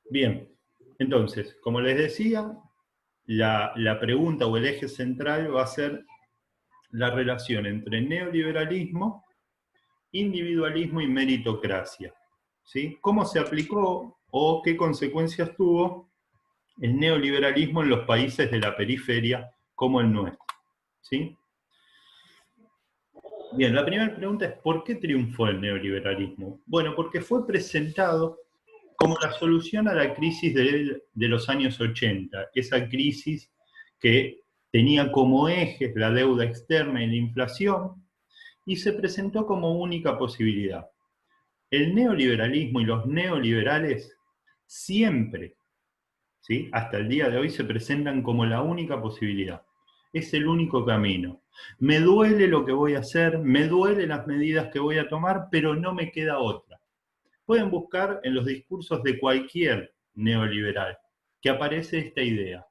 Bien, entonces, como les decía, la pregunta o el eje central va a ser la relación entre neoliberalismo, individualismo y meritocracia. ¿Sí? ¿Cómo se aplicó o qué consecuencias tuvo el neoliberalismo en los países de la periferia como el nuestro? ¿Sí? Bien, la primera pregunta es ¿por qué triunfó el neoliberalismo? Bueno, porque fue presentado como la solución a la crisis de los años 80, esa crisis que tenía como ejes la deuda externa y la inflación, y se presentó como única posibilidad. El neoliberalismo y los neoliberales siempre, ¿sí?, hasta el día de hoy se presentan como la única posibilidad. Es el único camino. Me duele lo que voy a hacer, me duelen las medidas que voy a tomar, pero no me queda otra. Pueden buscar en los discursos de cualquier neoliberal que aparece esta idea.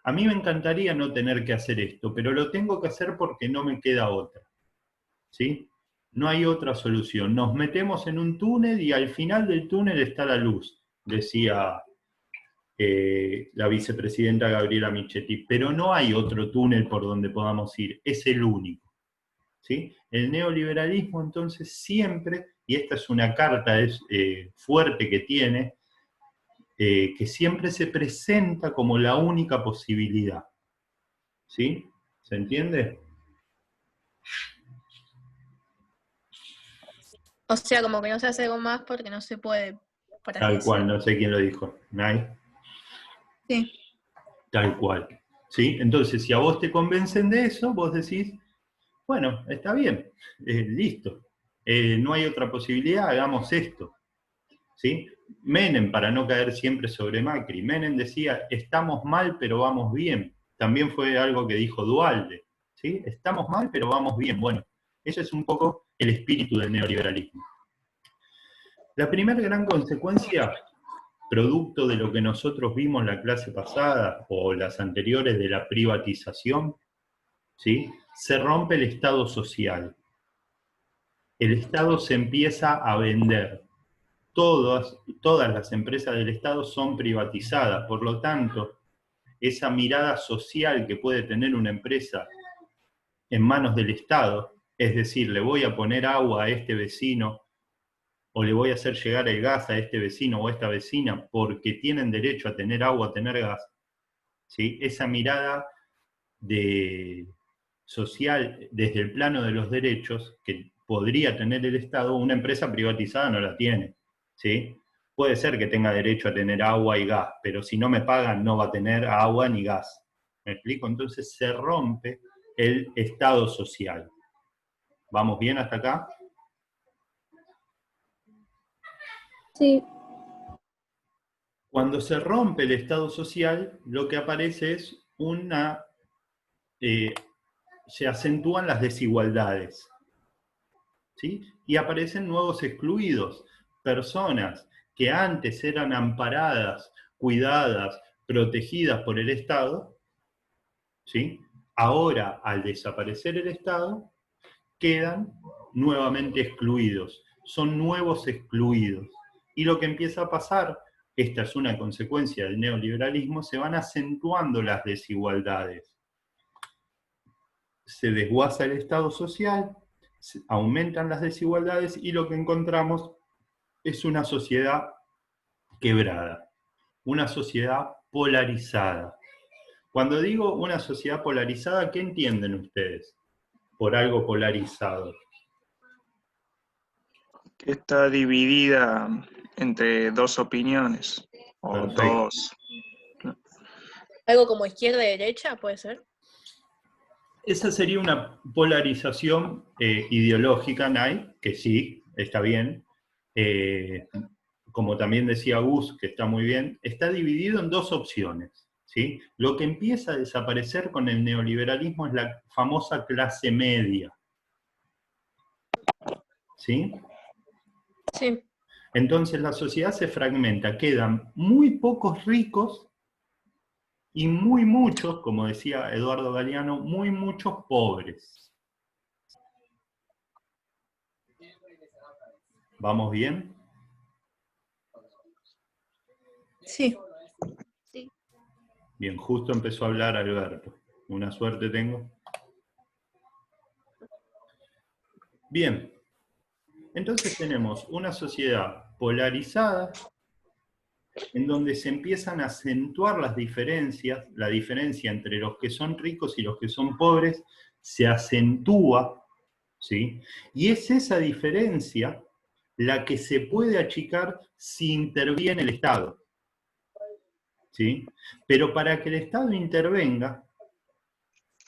A mí me encantaría no tener que hacer esto, pero lo tengo que hacer porque no me queda otra. ¿Sí? No hay otra solución. Nos metemos en un túnel y al final del túnel está la luz, decía la vicepresidenta Gabriela Michetti, pero no hay otro túnel por donde podamos ir, es el único. ¿Sí? El neoliberalismo entonces siempre, y esta es una carta fuerte que tiene, que siempre se presenta como la única posibilidad. ¿Sí? ¿Se entiende? O sea, como que no se hace algo más porque no se puede, por así Tal cual, decirlo. no sé quién lo dijo. ¿Nay? Sí. Tal cual. ¿Sí? Entonces, si a vos te convencen de eso, vos decís, bueno, está bien, listo. No hay otra posibilidad, hagamos esto. ¿Sí? Menem, para no caer siempre sobre Macri, Menem decía, estamos mal, pero vamos bien. También fue algo que dijo Duhalde. ¿Sí? Estamos mal, pero vamos bien. Bueno, ese es un poco el espíritu del neoliberalismo. La primera gran consecuencia, producto de lo que nosotros vimos la clase pasada o las anteriores de la privatización, ¿sí?, se rompe el Estado social. El Estado se empieza a vender. Todas las empresas del Estado son privatizadas, por lo tanto, esa mirada social que puede tener una empresa en manos del Estado, es decir, le voy a poner agua a este vecino o le voy a hacer llegar el gas a este vecino o a esta vecina porque tienen derecho a tener agua, a tener gas, ¿sí? Esa mirada social desde el plano de los derechos que podría tener el Estado, una empresa privatizada no la tiene, ¿sí? Puede ser que tenga derecho a tener agua y gas, pero si no me pagan no va a tener agua ni gas. ¿Me explico? Entonces se rompe el Estado social. ¿Vamos bien hasta acá? Sí. Cuando se rompe el Estado social, lo que aparece es se acentúan las desigualdades, ¿sí? Y aparecen nuevos excluidos, personas que antes eran amparadas, cuidadas, protegidas por el Estado, ¿sí? Ahora, al desaparecer el Estado, quedan nuevamente excluidos, son nuevos excluidos. Y lo que empieza a pasar, esta es una consecuencia del neoliberalismo, se van acentuando las desigualdades. Se desguaza el Estado social, aumentan las desigualdades y lo que encontramos es una sociedad quebrada, una sociedad polarizada. Cuando digo una sociedad polarizada, ¿qué entienden ustedes por algo polarizado? Que está dividida entre dos opiniones o Perfecto. dos. Algo como izquierda y derecha, puede ser. Esa sería una polarización ideológica, Nay, que sí, está bien. Como también decía Gus, que está muy bien, está dividido en dos opciones. ¿Sí? Lo que empieza a desaparecer con el neoliberalismo es la famosa clase media. ¿Sí? Sí. Entonces la sociedad se fragmenta, quedan muy pocos ricos y muy muchos, como decía Eduardo Galeano, muy muchos pobres. ¿Vamos bien? Sí. Bien, justo empezó a hablar Alberto. Una suerte tengo. Bien, entonces tenemos una sociedad polarizada en donde se empiezan a acentuar las diferencias, la diferencia entre los que son ricos y los que son pobres se acentúa, ¿sí? Y es esa diferencia la que se puede achicar si interviene el Estado, ¿sí? Pero para que el Estado intervenga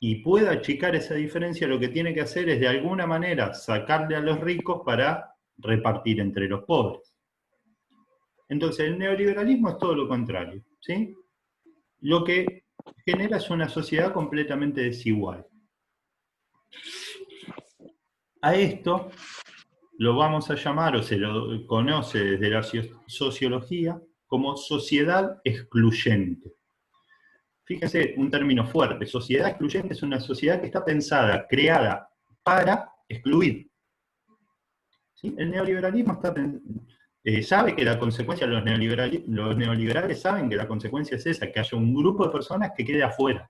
y pueda achicar esa diferencia, lo que tiene que hacer es de alguna manera sacarle a los ricos para repartir entre los pobres. Entonces el neoliberalismo es todo lo contrario, ¿sí? Lo que genera es una sociedad completamente desigual. A esto lo vamos a llamar, o se lo conoce desde la sociología, como sociedad excluyente. Fíjense, un término fuerte. Sociedad excluyente es una sociedad que está pensada, creada para excluir. ¿Sí? El neoliberalismo sabe que la consecuencia, los neoliberales saben que la consecuencia es esa, que haya un grupo de personas que quede afuera.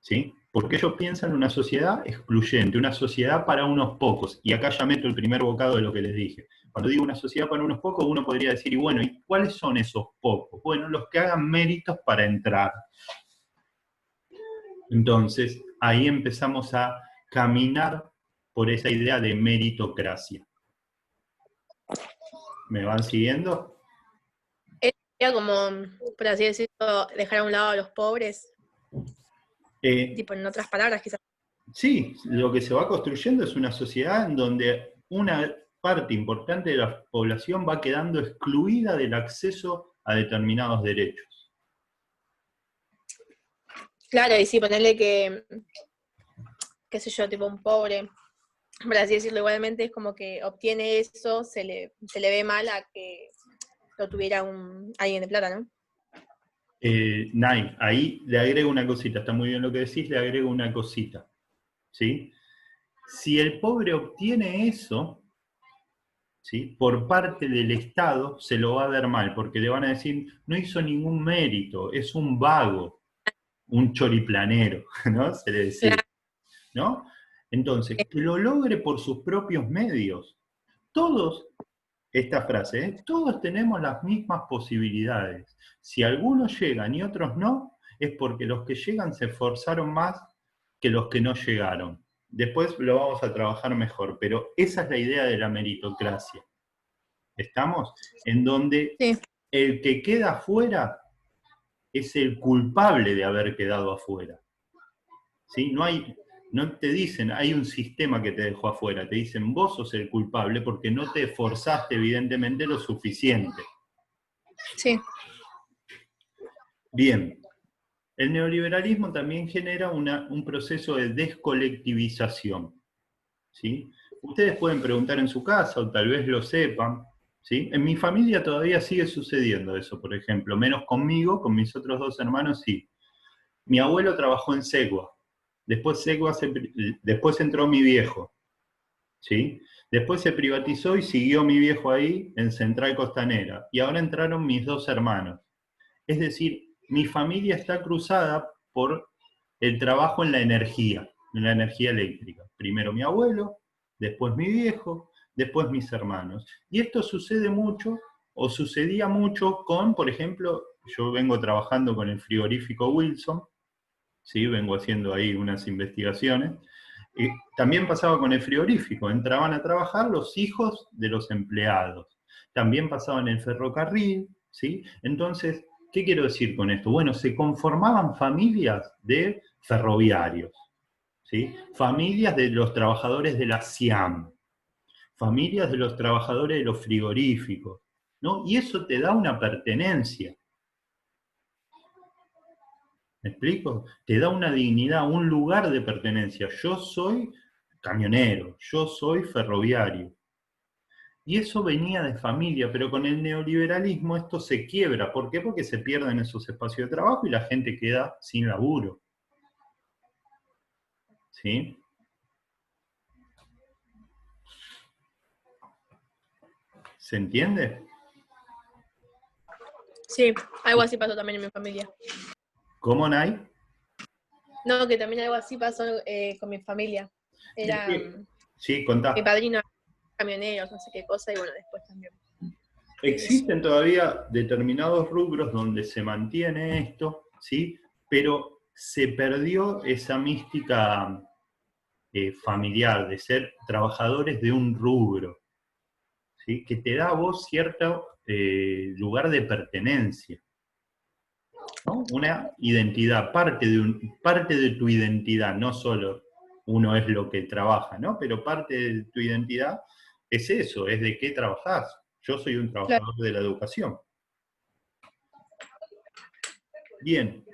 ¿Sí? Porque ellos piensan en una sociedad excluyente, una sociedad para unos pocos. Y acá ya meto el primer bocado de lo que les dije. Cuando digo una sociedad para unos pocos, uno podría decir, y bueno, ¿y cuáles son esos pocos? Bueno, los que hagan méritos para entrar. Entonces, ahí empezamos a caminar por esa idea de meritocracia. ¿Me van siguiendo? Era como, por así decirlo, dejar a un lado a los pobres, tipo en otras palabras quizás. Sí, lo que se va construyendo es una sociedad en donde una parte importante de la población va quedando excluida del acceso a determinados derechos. Claro, y sí, ponerle que, qué sé yo, tipo un pobre, por así decirlo, igualmente es como que obtiene eso, se le ve mal a que lo tuviera alguien de plata, ¿no? Nay, ahí le agrego una cosita, está muy bien lo que decís, le agrego una cosita. ¿Sí? Si el pobre obtiene eso, ¿sí? Por parte del Estado se lo va a ver mal, porque le van a decir, no hizo ningún mérito, es un vago, un choriplanero, ¿no? Se le decía, ¿no? Entonces, que lo logre por sus propios medios. Todos, esta frase, todos tenemos las mismas posibilidades. Si algunos llegan y otros no, es porque los que llegan se esforzaron más que los que no llegaron. Después lo vamos a trabajar mejor, pero esa es la idea de la meritocracia. ¿Estamos? En donde Sí. el que queda afuera es el culpable de haber quedado afuera. ¿Sí? No te dicen, hay un sistema que te dejó afuera, te dicen, vos sos el culpable porque no te esforzaste evidentemente lo suficiente. Sí. Bien, el neoliberalismo también genera un proceso de descolectivización. ¿Sí? Ustedes pueden preguntar en su casa, o tal vez lo sepan, ¿sí? En mi familia todavía sigue sucediendo eso, por ejemplo, menos conmigo, con mis otros dos hermanos sí. Mi abuelo trabajó en Segua, después entró mi viejo, ¿sí? Después se privatizó y siguió mi viejo ahí en Central Costanera, y ahora entraron mis dos hermanos. Es decir, mi familia está cruzada por el trabajo en la energía eléctrica. Primero mi abuelo, después mi viejo, después mis hermanos. Y esto sucede mucho, o sucedía mucho con, por ejemplo, yo vengo trabajando con el frigorífico Wilson, ¿sí? Vengo haciendo ahí unas investigaciones. También pasaba con el frigorífico, entraban a trabajar los hijos de los empleados. También pasaba en el ferrocarril, ¿sí? Entonces, ¿qué quiero decir con esto? Bueno, se conformaban familias de ferroviarios, ¿sí? Familias de los trabajadores de la CIAM, familias de los trabajadores de los frigoríficos, ¿no? Y eso te da una pertenencia. ¿Me explico? Te da una dignidad, un lugar de pertenencia. Yo soy camionero, yo soy ferroviario. Y eso venía de familia, pero con el neoliberalismo esto se quiebra. ¿Por qué? Porque se pierden esos espacios de trabajo y la gente queda sin laburo. ¿Sí? ¿Se entiende? Sí, algo así pasó también en mi familia. ¿Cómo, Nay? No, que también algo así pasó con mi familia. Era Sí, mi contá. padrino, camioneros, no sé qué cosa, y bueno, después también. Existen todavía determinados rubros donde se mantiene esto, ¿sí? Pero se perdió esa mística familiar de ser trabajadores de un rubro, ¿sí? Que te da a vos cierto lugar de pertenencia, ¿no? Una identidad, parte de tu identidad, no solo uno es lo que trabaja, ¿no? Pero parte de tu identidad es eso, es de qué trabajás. Yo soy un Claro. trabajador de la educación. Bien,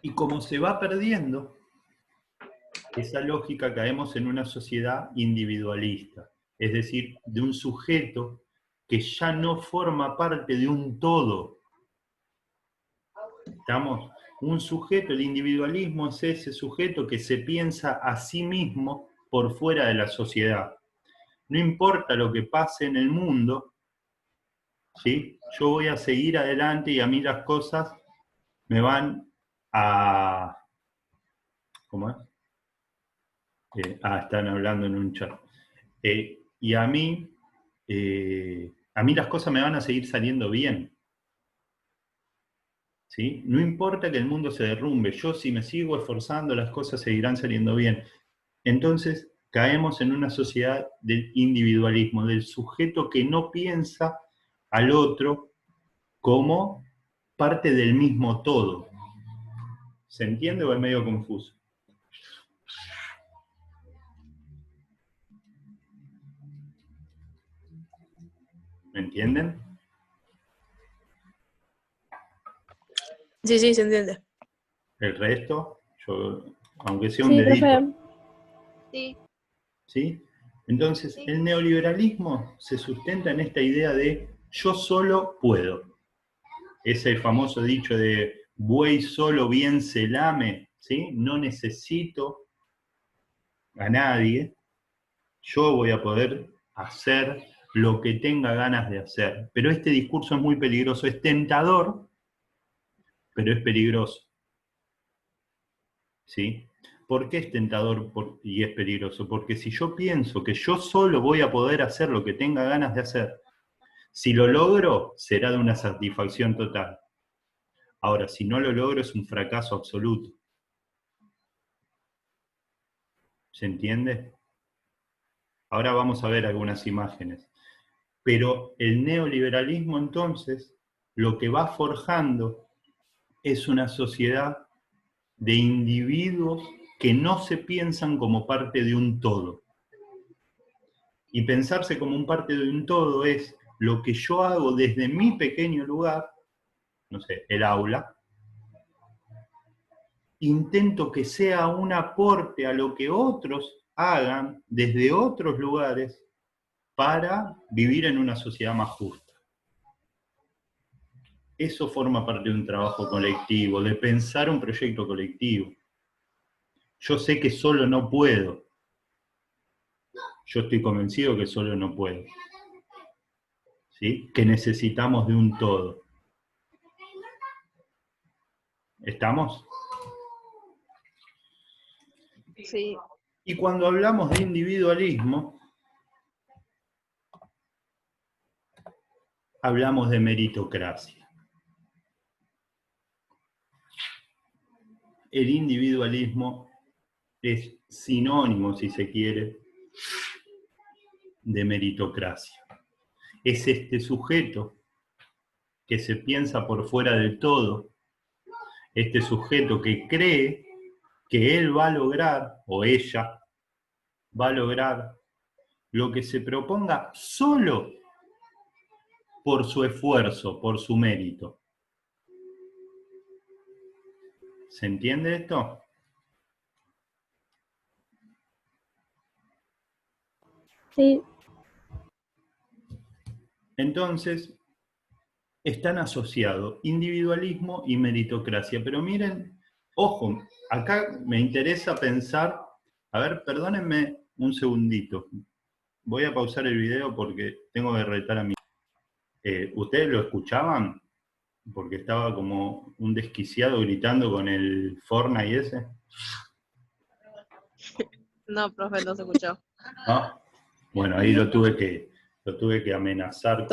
y como se va perdiendo esa lógica, caemos en una sociedad individualista, es decir, de un sujeto que ya no forma parte de un todo. ¿Estamos? Un sujeto, el individualismo es ese sujeto que se piensa a sí mismo por fuera de la sociedad. No importa lo que pase en el mundo, ¿sí? Yo voy a seguir adelante y a mí las cosas me van a... ¿Cómo es? Están hablando en un chat. Y a mí las cosas me van a seguir saliendo bien. ¿Sí? No importa que el mundo se derrumbe, yo si me sigo esforzando las cosas seguirán saliendo bien. Entonces caemos en una sociedad del individualismo, del sujeto que no piensa al otro como parte del mismo todo. ¿Se entiende o es medio confuso? ¿Me entienden? Sí, sí, se entiende. El resto, aunque sea un Sí, dedito. profe. Sí. ¿Sí? Entonces, el neoliberalismo se sustenta en esta idea de yo solo puedo. Ese famoso dicho de buey solo bien se lame, ¿sí? No necesito a nadie, yo voy a poder hacer lo que tenga ganas de hacer. Pero este discurso es muy peligroso, es tentador, pero es peligroso. ¿Sí? ¿Por qué es tentador y es peligroso? Porque si yo pienso que yo solo voy a poder hacer lo que tenga ganas de hacer, si lo logro, será de una satisfacción total. Ahora, si no lo logro, es un fracaso absoluto. ¿Se entiende? Ahora vamos a ver algunas imágenes. Pero el neoliberalismo, entonces, lo que va forjando es una sociedad de individuos que no se piensan como parte de un todo. Y pensarse como un parte de un todo es lo que yo hago desde mi pequeño lugar, no sé, el aula, intento que sea un aporte a lo que otros hagan desde otros lugares para vivir en una sociedad más justa. Eso forma parte de un trabajo colectivo, de pensar un proyecto colectivo. Yo sé que solo no puedo. Yo estoy convencido que solo no puedo. ¿Sí? Que necesitamos de un todo. ¿Estamos? Sí. Y cuando hablamos de individualismo, hablamos de meritocracia. El individualismo es sinónimo, si se quiere, de meritocracia. Es este sujeto que se piensa por fuera del todo, este sujeto que cree que él va a lograr, o ella va a lograr, lo que se proponga solo por su esfuerzo, por su mérito. ¿Se entiende esto? Sí. Entonces, están asociados individualismo y meritocracia. Pero miren, ojo, acá me interesa pensar, a ver, perdónenme un segundito. Voy a pausar el video porque tengo que retar a mi... ¿Ustedes lo escuchaban? Porque estaba como un desquiciado gritando con el Fortnite ese. No, profe, no se escuchó. ¿No? Bueno, ahí lo tuve que amenazar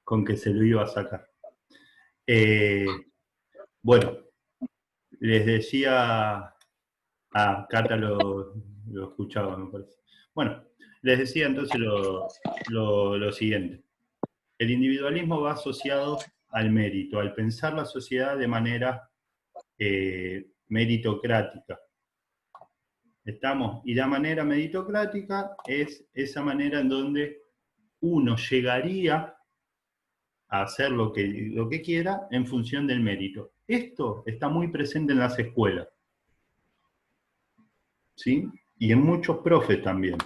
con que se lo iba a sacar. Bueno, les decía... Cata lo escuchaba, me parece. Bueno, les decía entonces lo siguiente. El individualismo va asociado al mérito, al pensar la sociedad de manera meritocrática. ¿Estamos? Y la manera meritocrática es esa manera en donde uno llegaría a hacer lo que quiera en función del mérito. Esto está muy presente en las escuelas, ¿sí? Y en muchos profes también.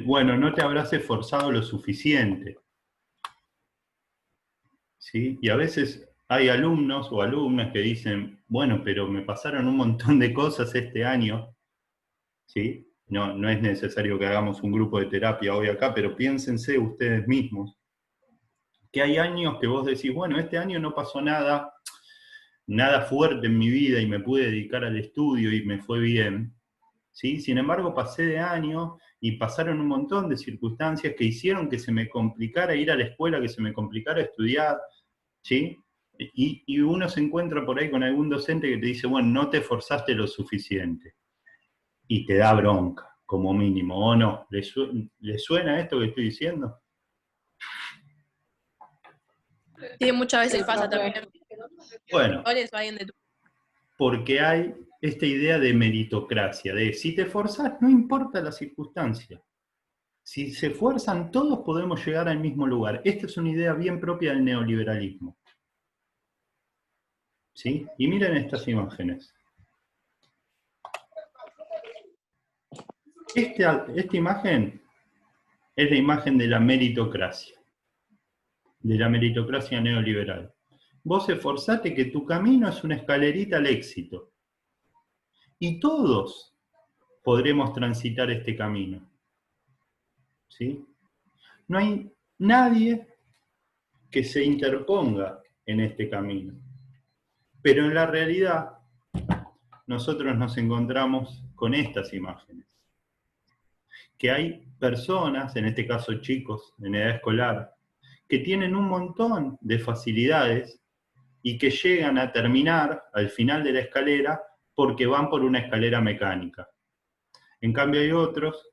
Bueno, no te habrás esforzado lo suficiente, ¿sí? Y a veces hay alumnos o alumnas que dicen, bueno, pero me pasaron un montón de cosas este año, ¿sí? No es necesario que hagamos un grupo de terapia hoy acá, pero piénsense ustedes mismos, que hay años que vos decís, bueno, este año no pasó nada fuerte en mi vida y me pude dedicar al estudio y me fue bien, ¿sí? Sin embargo, pasé de año y pasaron un montón de circunstancias que hicieron que se me complicara ir a la escuela, que se me complicara estudiar, ¿sí? Y uno se encuentra por ahí con algún docente que te dice, bueno, no te esforzaste lo suficiente. Y te da bronca, como mínimo, ¿o no? ¿Le suena esto que estoy diciendo? Sí, muchas veces pasa también. Bueno, Alguien de tu... porque hay esta idea de meritocracia, de si te esforzás, no importa la circunstancia. Si se esfuerzan, todos podemos llegar al mismo lugar. Esta es una idea bien propia del neoliberalismo. ¿Sí? Y miren estas imágenes. Esta imagen es la imagen de la meritocracia neoliberal. Vos esforzate que tu camino es una escalerita al éxito. Y todos podremos transitar este camino. ¿Sí? No hay nadie que se interponga en este camino. Pero en la realidad, nosotros nos encontramos con estas imágenes. Que hay personas, en este caso chicos en edad escolar, que tienen un montón de facilidades y que llegan a terminar al final de la escalera porque van por una escalera mecánica. En cambio hay otros,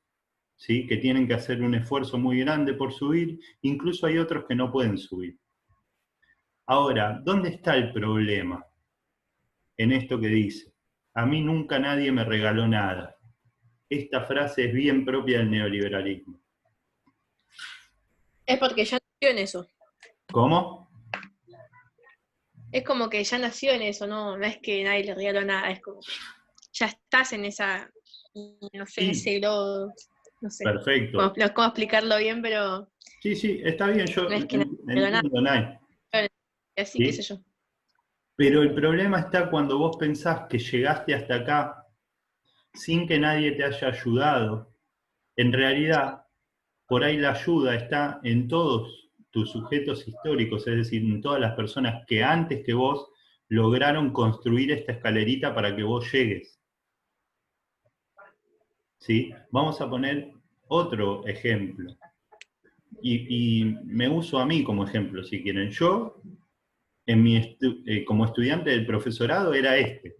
¿sí?, que tienen que hacer un esfuerzo muy grande por subir, incluso hay otros que no pueden subir. Ahora, ¿dónde está el problema en esto que dice? A mí nunca nadie me regaló nada. Esta frase es bien propia del neoliberalismo. Es porque ya nació en eso. ¿Cómo? Es como que ya nació en eso, no es que nadie le regaló nada, es como que ya estás en esa, no sé, en ese globo, no sé. Perfecto. Cómo explicarlo bien, pero Sí, está bien, yo no es que nadie le regaló entiendo, Nay. nada. Así, ¿Sí? qué sé yo. Pero el problema está cuando vos pensás que llegaste hasta acá sin que nadie te haya ayudado. En realidad, por ahí la ayuda está en todos tus sujetos históricos, es decir, en todas las personas que antes que vos lograron construir esta escalerita para que vos llegues. ¿Sí? Vamos a poner otro ejemplo. Y me uso a mí como ejemplo, si quieren. Yo, como estudiante del profesorado, era este.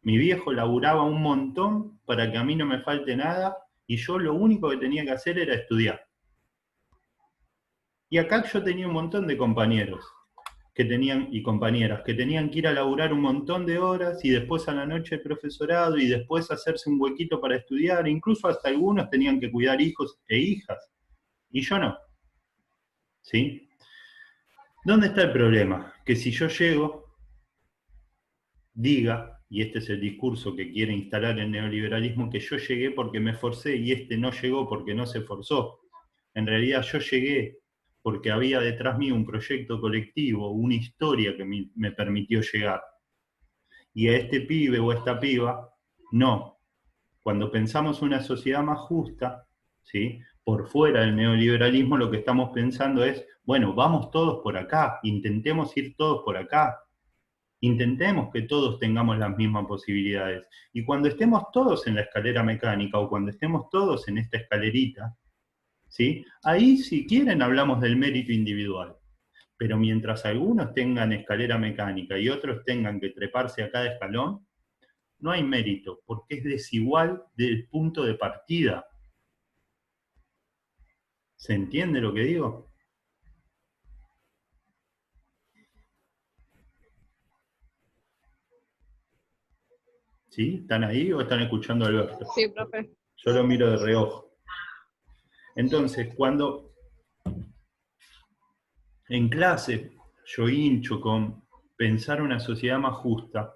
Mi viejo laburaba un montón para que a mí no me falte nada y yo lo único que tenía que hacer era estudiar. Y acá yo tenía un montón de compañeros y compañeras que tenían que ir a laburar un montón de horas y después a la noche el profesorado y después hacerse un huequito para estudiar, incluso hasta algunos tenían que cuidar hijos e hijas, y yo no. ¿Sí? ¿Dónde está el problema? Que si yo llego, diga, y este es el discurso que quiere instalar el neoliberalismo, que yo llegué porque me esforcé y este no llegó porque no se esforzó. En realidad yo llegué porque había detrás mío un proyecto colectivo, una historia que me permitió llegar. Y a este pibe o a esta piba, no. Cuando pensamos una sociedad más justa, ¿sí?, por fuera del neoliberalismo lo que estamos pensando es, bueno, vamos todos por acá, intentemos ir todos por acá, intentemos que todos tengamos las mismas posibilidades. Y cuando estemos todos en la escalera mecánica, o cuando estemos todos en esta escalerita, ¿sí? Ahí si quieren hablamos del mérito individual. Pero mientras algunos tengan escalera mecánica y otros tengan que treparse a cada escalón, no hay mérito, porque es desigual del punto de partida. ¿Se entiende lo que digo? ¿Sí? ¿Están ahí o están escuchando a Alberto? Sí, profe. Yo lo miro de reojo. Entonces, cuando en clase yo hincho con pensar una sociedad más justa,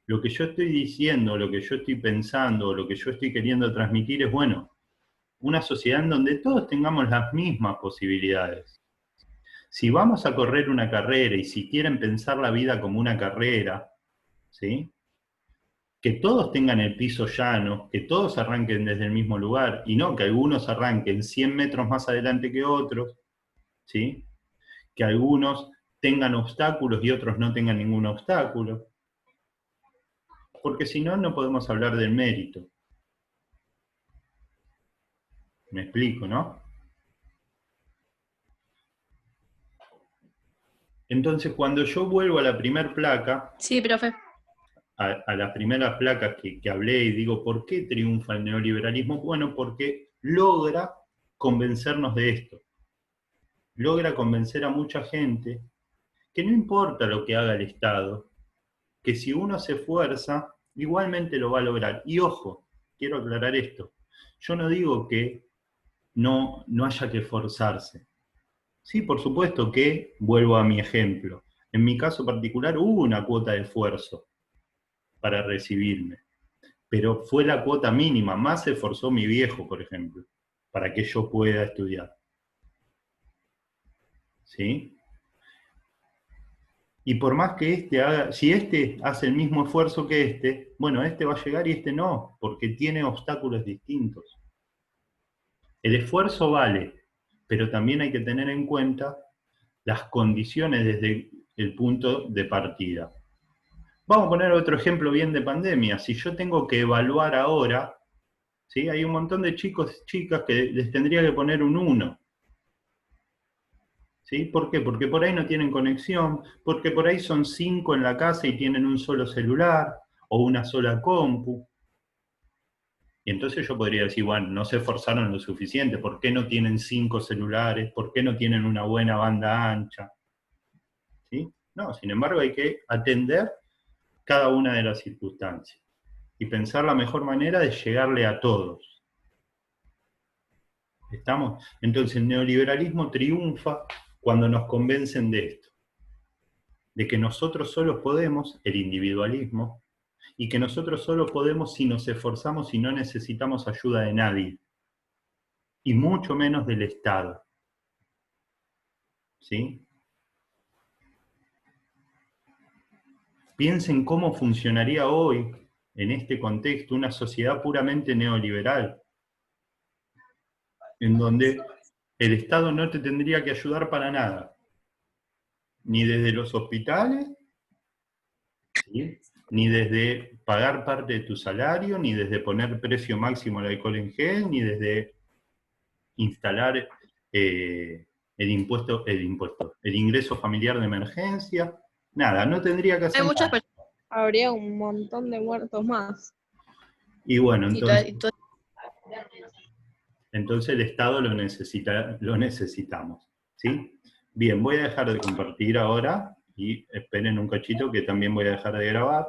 lo que yo estoy diciendo, lo que yo estoy pensando, lo que yo estoy queriendo transmitir es, bueno, una sociedad en donde todos tengamos las mismas posibilidades. Si vamos a correr una carrera y si quieren pensar la vida como una carrera, ¿sí? Que todos tengan el piso llano, que todos arranquen desde el mismo lugar, y no que algunos arranquen 100 metros más adelante que otros, ¿sí? Que algunos tengan obstáculos y otros no tengan ningún obstáculo. Porque si no, no podemos hablar del mérito. Me explico, ¿no? Entonces, cuando yo vuelvo a la primer placa, Sí, profe. a las primeras placas que hablé y digo, ¿por qué triunfa el neoliberalismo? Bueno, porque logra convencernos de esto. Logra convencer a mucha gente que no importa lo que haga el Estado, que si uno se esfuerza, igualmente lo va a lograr. Y ojo, quiero aclarar esto. Yo no digo que no haya que esforzarse. Sí, por supuesto que, vuelvo a mi ejemplo, en mi caso particular hubo una cuota de esfuerzo para recibirme, pero fue la cuota mínima, más se esforzó mi viejo, por ejemplo, para que yo pueda estudiar. ¿Sí? Y por más que este haga, si este hace el mismo esfuerzo que este, bueno, este va a llegar y este no, porque tiene obstáculos distintos. El esfuerzo vale, pero también hay que tener en cuenta las condiciones desde el punto de partida. Vamos a poner otro ejemplo bien de pandemia. Si yo tengo que evaluar ahora, ¿sí? Hay un montón de chicos y chicas que les tendría que poner un 1. ¿Sí? ¿Por qué? Porque por ahí no tienen conexión, porque por ahí son 5 en la casa y tienen un solo celular o una sola compu. Y entonces yo podría decir, bueno, no se esforzaron lo suficiente, ¿por qué no tienen 5 celulares? ¿Por qué no tienen una buena banda ancha? ¿Sí? No, sin embargo hay que atender cada una de las circunstancias y pensar la mejor manera de llegarle a todos. ¿Estamos? Entonces el neoliberalismo triunfa cuando nos convencen de esto, de que nosotros solos podemos, el individualismo, y que nosotros solo podemos si nos esforzamos y no necesitamos ayuda de nadie, y mucho menos del Estado. ¿Sí? Piensen cómo funcionaría hoy, en este contexto, una sociedad puramente neoliberal, en donde el Estado no te tendría que ayudar para nada, ni desde los hospitales, ¿sí? Ni desde pagar parte de tu salario, ni desde poner precio máximo al alcohol en gel, ni desde instalar el ingreso familiar de emergencia, nada, no tendría que hacer Hay muchas nada. personas. Habría un montón de muertos más. Y bueno, Y entonces el Estado lo necesitamos, ¿sí? Bien, voy a dejar de compartir ahora y esperen un cachito que también voy a dejar de grabar.